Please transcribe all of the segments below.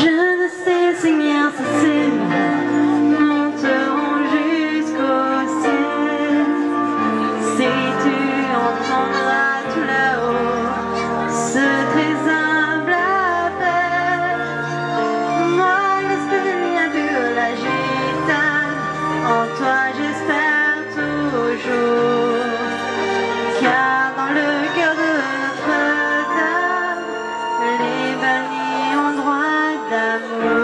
Je ne sais, Seigneur, si ces mots monteront jusqu'au ciel. Si tu entendras tout là-haut ce très humble appel, moi, l'esprit bien de la gitane, en toi j'espère toujours. Car dans le cœur de Notre-Dame, les bannis ont droit d'amour.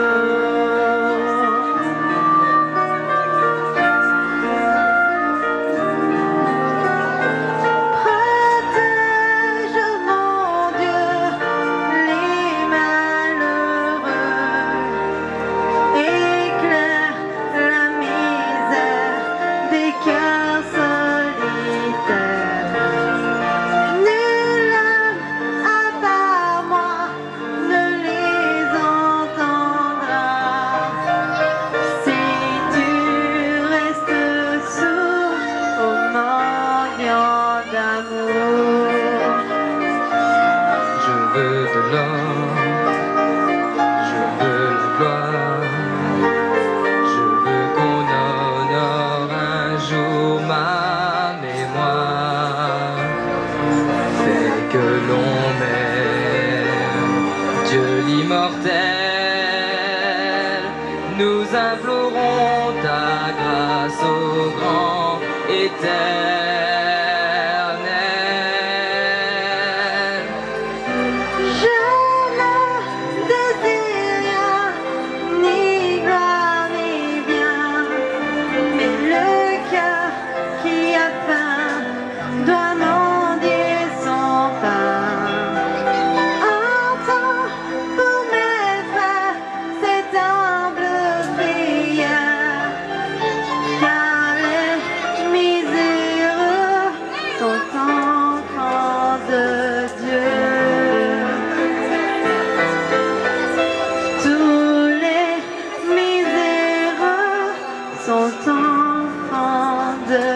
Protège, mon Dieu, les malheureux, éclaire la misère des cœurs solitaires. Nul homme à part moi ne les entendra. Si tu restes sourd aux mendiants d'amour. Je veux de l'or, je veux la gloire, je veux qu'on honore un jour ma mémoire. Fais que l'on m'aime, Dieu l'immortel, nous implorons ta grâce au grand éternel. Je ne désire rien, ni gloire ni bien, mais le cœur qui a faim doit mendier son pain. Entends pour mes frères cette humble prière, car les miséreux sont enfants de Dieu. Tous les miséreux sont enfants de